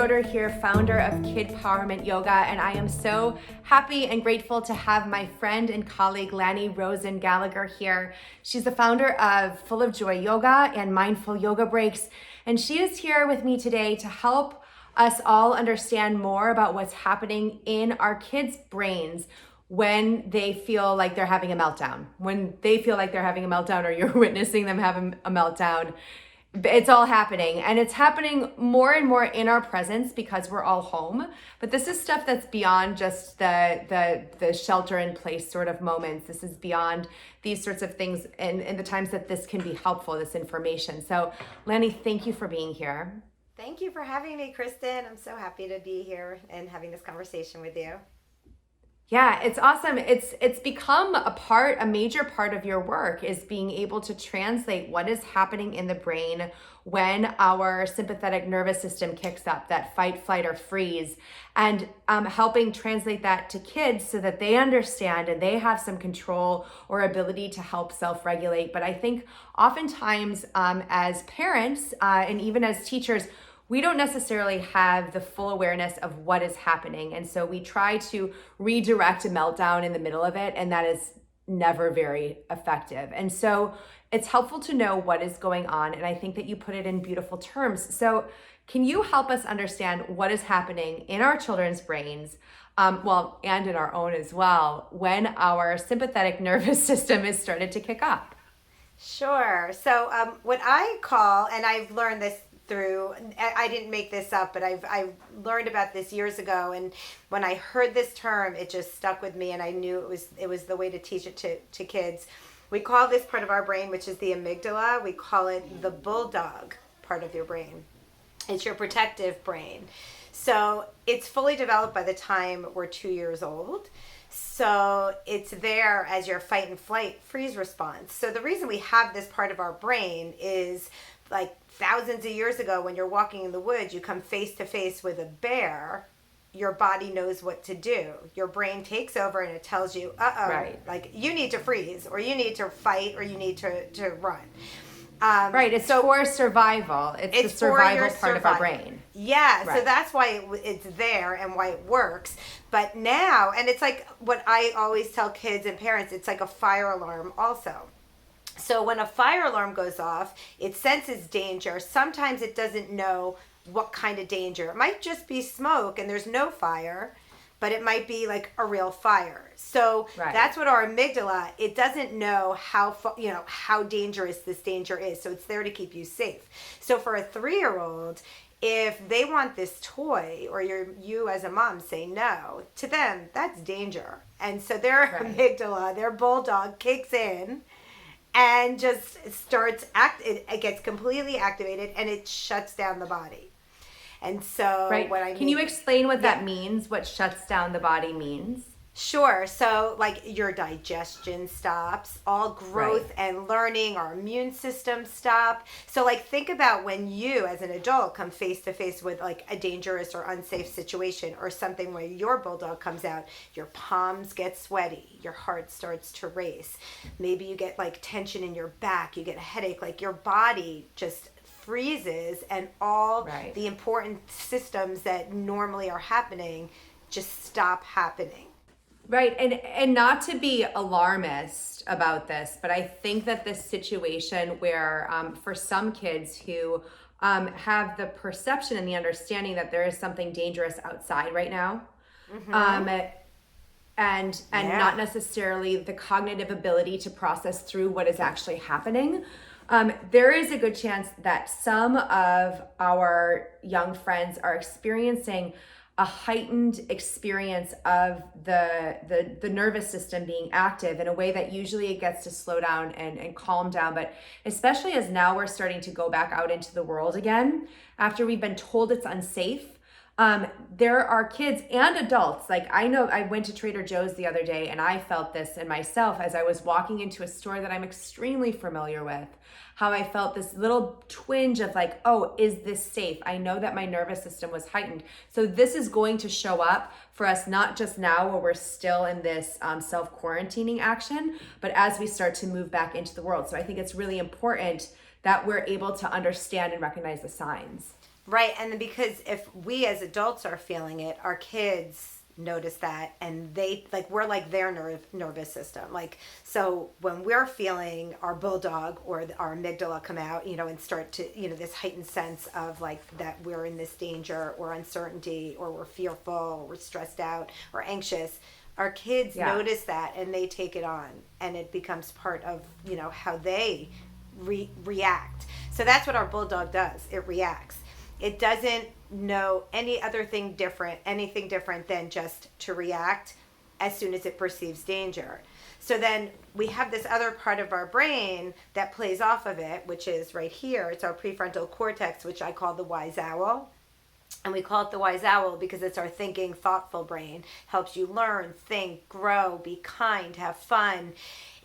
Schroeder here, founder of Kid Powerment Yoga, and I am so happy and grateful to have my friend and colleague Lani Rosen-Gallagher here. She's the founder of Full of Joy Yoga and Mindful Yoga Breaks, and she is here with me today to help us all understand more about what's happening in our kids' brains when they feel like they're having a meltdown. When they feel like they're having a meltdown or you're witnessing them having a meltdown, it's all happening, and it's happening more and more in our presence because we're all home. But this is stuff that's beyond just the shelter in place sort of moments. This is beyond these sorts of things and the times that this can be helpful, this information. So Lani, thank you for being here. Thank you for having me, Christyn. I'm so happy to be here and having this conversation with you. Yeah, it's awesome. It's become a major part of your work is being able to translate what is happening in the brain when our sympathetic nervous system kicks up, that fight, flight, or freeze, and helping translate that to kids so that they understand and they have some control or ability to help self-regulate. But I think oftentimes as parents and even as teachers, we don't necessarily have the full awareness of what is happening. And so we try to redirect a meltdown in the middle of it, and that is never very effective. And so it's helpful to know what is going on. And I think that you put it in beautiful terms. So can you help us understand what is happening in our children's brains, and in our own as well, when our sympathetic nervous system is started to kick up? Sure. So what I call, and I've learned this I didn't make this up, but I've learned about this years ago, and when I heard this term, it just stuck with me, and I knew it was the way to teach it to kids. We call this part of our brain, which is the amygdala, we call it the bulldog part of your brain. It's your protective brain. So it's fully developed by the time we're 2 years old. So it's there as your fight and flight freeze response. So the reason we have this part of our brain is like thousands of years ago, when you're walking in the woods, you come face to face with a bear, your body knows what to do. Your brain takes over and it tells you, right, like you need to freeze, or you need to fight, or you need to run. Right, it's for survival. It's the survival part of our brain. Yeah, right. So that's why it's there and why it works. But now, and it's like what I always tell kids and parents, it's like a fire alarm also. So when a fire alarm goes off, it senses danger. Sometimes it doesn't know what kind of danger. It might just be smoke and there's no fire, but it might be like a real fire. So right. That's what our amygdala, it doesn't know how dangerous this danger is. So it's there to keep you safe. So for a 3-year-old, if they want this toy, or you as a mom say no, to them, that's danger. And so their right. amygdala, their bulldog kicks in and just starts it gets completely activated, and it shuts down the body. And so right. Can you explain what that means? What shuts down the body means? Sure. So like your digestion stops, all growth right. and learning, our immune system stop. So like think about when you as an adult come face to face with like a dangerous or unsafe situation, or something where your bulldog comes out, your palms get sweaty, your heart starts to race. Maybe you get like tension in your back, you get a headache, like your body just freezes, and all right. the important systems that normally are happening just stop happening. Right, and not to be alarmist about this, but I think that this situation where for some kids who have the perception and the understanding that there is something dangerous outside right now, mm-hmm. And yeah. not necessarily the cognitive ability to process through what is actually happening, there is a good chance that some of our young friends are experiencing a heightened experience of the nervous system being active in a way that usually it gets to slow down and calm down. But especially as now we're starting to go back out into the world again, after we've been told it's unsafe, there are kids and adults. Like I know I went to Trader Joe's the other day, and I felt this in myself as I was walking into a store that I'm extremely familiar with, how I felt this little twinge of like, oh, is this safe? I know that my nervous system was heightened. So this is going to show up for us, not just now where we're still in this self-quarantining action, but as we start to move back into the world. So I think it's really important that we're able to understand and recognize the signs. Right. And then because if we as adults are feeling it, our kids notice that, and they like, we're like their nervous system. Like, so when we're feeling our bulldog or our amygdala come out, and start to, this heightened sense of like that we're in this danger or uncertainty, or we're fearful, or we're stressed out or anxious, our kids notice that and they take it on, and it becomes part of, how they react. So that's what our bulldog does. It reacts. It doesn't know anything different than just to react as soon as it perceives danger. So then we have this other part of our brain that plays off of it, which is right here. It's our prefrontal cortex, which I call the wise owl. And we call it the wise owl because it's our thinking, thoughtful brain. Helps you learn, think, grow, be kind, have fun.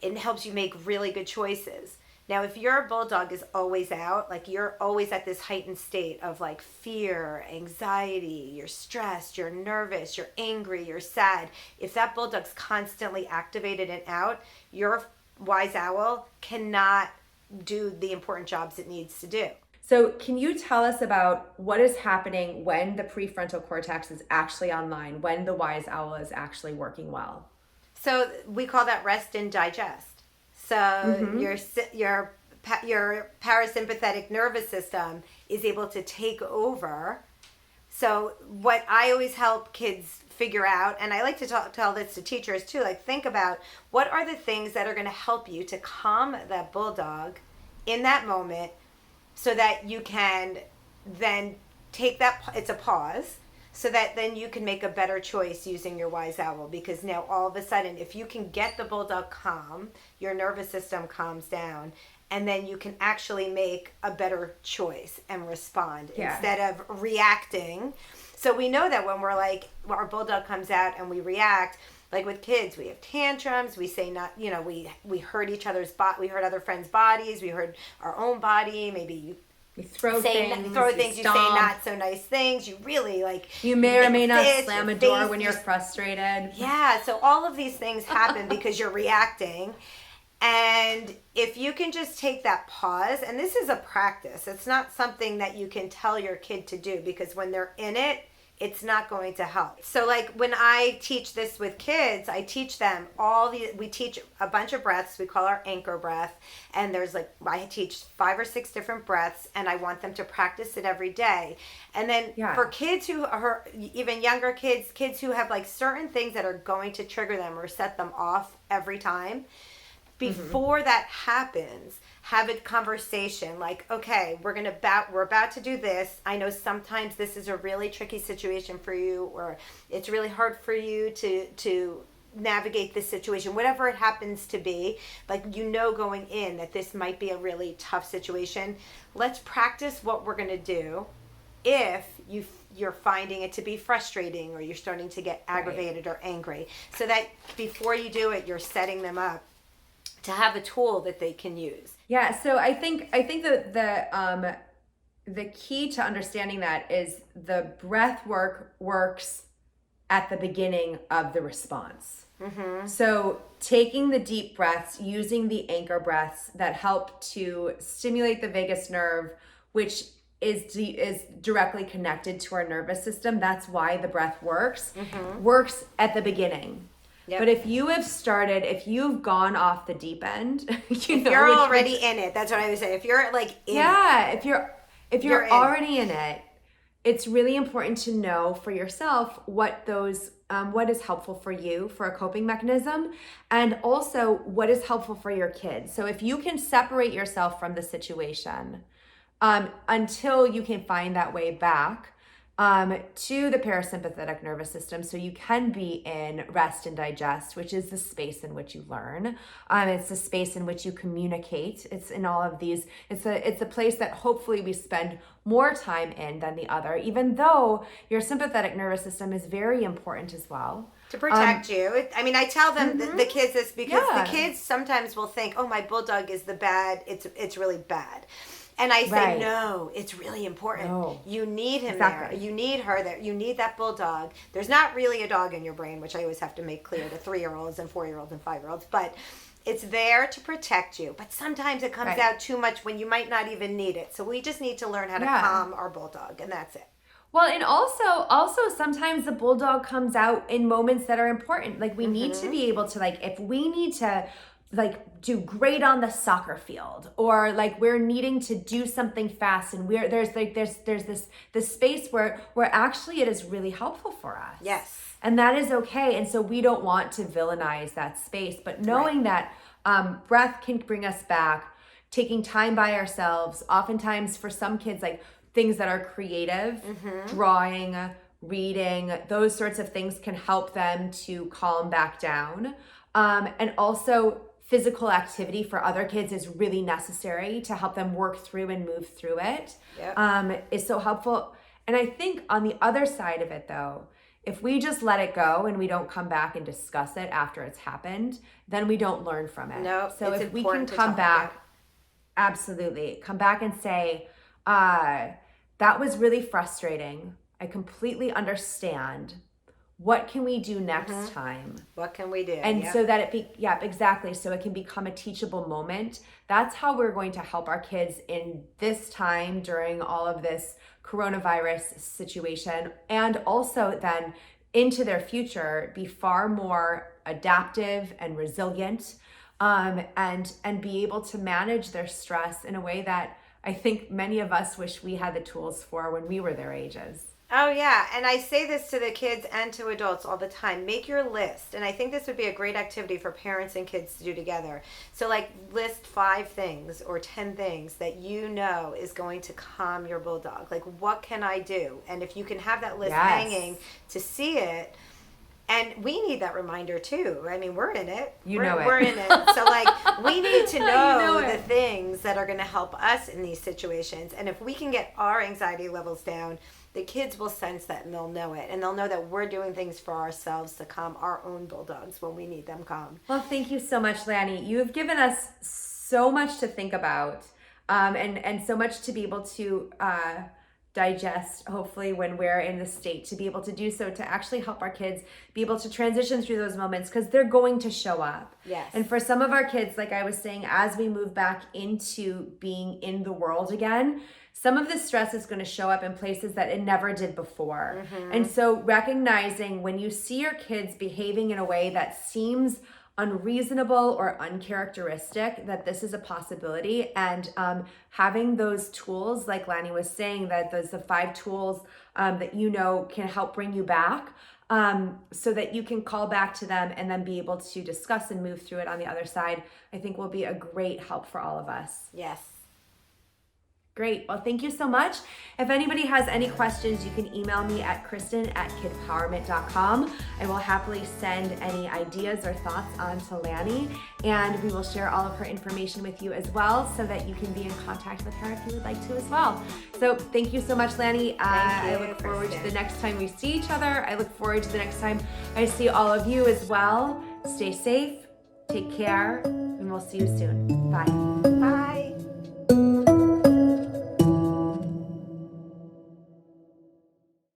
It helps you make really good choices. Now, if your bulldog is always out, like you're always at this heightened state of like fear, anxiety, you're stressed, you're nervous, you're angry, you're sad. If that bulldog's constantly activated and out, your wise owl cannot do the important jobs it needs to do. So can you tell us about what is happening when the prefrontal cortex is actually online, when the wise owl is actually working well? So we call that rest and digest. So your parasympathetic nervous system is able to take over. So what I always help kids figure out, and I like to tell this to teachers too, like think about what are the things that are going to help you to calm that bulldog in that moment, so that you can then take that, it's a pause, so that then you can make a better choice using your wise owl. Because now all of a sudden, if you can get the bulldog calm, your nervous system calms down, and then you can actually make a better choice and respond instead of reacting. So we know that when we're like, our bulldog comes out and we react, like with kids, we have tantrums, we say not, we hurt each other's we hurt other friends' bodies, we hurt our own body, maybe you throw things, you say not so nice things, you really like... You may or may not slam a door when you're frustrated. Yeah, so all of these things happen because you're reacting. And if you can just take that pause, and this is a practice, it's not something that you can tell your kid to do, because when they're in it, it's not going to help. So like when I teach this with kids, I teach them we teach a bunch of breaths. We call our anchor breath. And I teach 5 or 6 different breaths, and I want them to practice it every day. And then for kids who are even younger kids who have like certain things that are going to trigger them or set them off every time, before that happens, have a conversation like, okay, we're about to do this. I know sometimes this is a really tricky situation for you, or it's really hard for you to navigate this situation, whatever it happens to be. Like, going in that this might be a really tough situation. Let's practice what we're going to do if you're finding it to be frustrating, or you're starting to get aggravated or angry, so that before you do it, you're setting them up to have a tool that they can use. Yeah, so I think that the key to understanding that is the breath work works at the beginning of the response. So taking the deep breaths, using the anchor breaths that help to stimulate the vagus nerve, which is directly connected to our nervous system. That's why the breath works at the beginning. Yep. But if you've gone off the deep end, if you're already in it, that's what I would say. If you're like in it. if you're already in it, it's really important to know for yourself what is helpful for you for a coping mechanism, and also what is helpful for your kids. So if you can separate yourself from the situation until you can find that way back to the parasympathetic nervous system, so you can be in rest and digest, which is the space in which you learn. It's the space in which you communicate. It's in all of these. It's a place that hopefully we spend more time in than the other, even though your sympathetic nervous system is very important as well. To protect you. I mean, I tell them the kids this because the kids sometimes will think, oh, my bulldog is the bad. It's really bad. And I say, Right. no, it's really important. No. You need him Exactly. there. You need her there. You need that bulldog. There's not really a dog in your brain, which I always have to make clear to 3-year-olds and 4-year-olds and 5-year-olds. But it's there to protect you. But sometimes it comes Right. out too much when you might not even need it. So we just need to learn how to Yeah. calm our bulldog, and that's it. Well, and also sometimes the bulldog comes out in moments that are important. Like we need to be able to, like, if we need to like do great on the soccer field, or like we're needing to do something fast, and there's this space where actually it is really helpful for us. Yes. And that is okay. And so we don't want to villainize that space, but knowing that breath can bring us back, taking time by ourselves, oftentimes for some kids, like things that are creative, drawing, reading, those sorts of things can help them to calm back down. And also physical activity for other kids is really necessary to help them work through and move through it. Yep. Is so helpful. And I think on the other side of it though, if we just let it go and we don't come back and discuss it after it's happened, then we don't learn from it. No, so it's if we can important to come talk, back, yeah. absolutely, come back and say, that was really frustrating. I completely understand. What can we do next time? What can we do? And Yep. so that exactly. So it can become a teachable moment. That's how we're going to help our kids in this time during all of this coronavirus situation. And also then into their future, be far more adaptive and resilient, and be able to manage their stress in a way that I think many of us wish we had the tools for when we were their ages. Oh, yeah. And I say this to the kids and to adults all the time. Make your list. And I think this would be a great activity for parents and kids to do together. So, like, list 5 things or 10 things that you know is going to calm your bulldog. Like, what can I do? And if you can have that list hanging to see it, and we need that reminder too. I mean, we're in it. We're in it. So, like, we need to know the things that are going to help us in these situations. And if we can get our anxiety levels down, the kids will sense that and they'll know it. And they'll know that we're doing things for ourselves to calm our own bulldogs when we need them calm. Well, thank you so much, Lani. You have given us so much to think about, and so much to be able to digest, hopefully, when we're in the state to be able to do so, to actually help our kids be able to transition through those moments, because they're going to show up. Yes. And for some of our kids, like I was saying, as we move back into being in the world again, some of the stress is going to show up in places that it never did before. And so recognizing when you see your kids behaving in a way that seems unreasonable or uncharacteristic, that this is a possibility, and having those tools, like Lani was saying, that those the 5 tools that you know can help bring you back, so that you can call back to them and then be able to discuss and move through it on the other side, I think will be a great help for all of us. Yes. Great. Well, thank you so much. If anybody has any questions, you can email me at Christyn@kidpowerment.com. I will happily send any ideas or thoughts on to Lani, and we will share all of her information with you as well, so that you can be in contact with her if you would like to as well. So thank you so much, Lani. I look forward to the next time we see each other. I look forward to the next time I see all of you as well. Stay safe, take care, and we'll see you soon. Bye. Bye.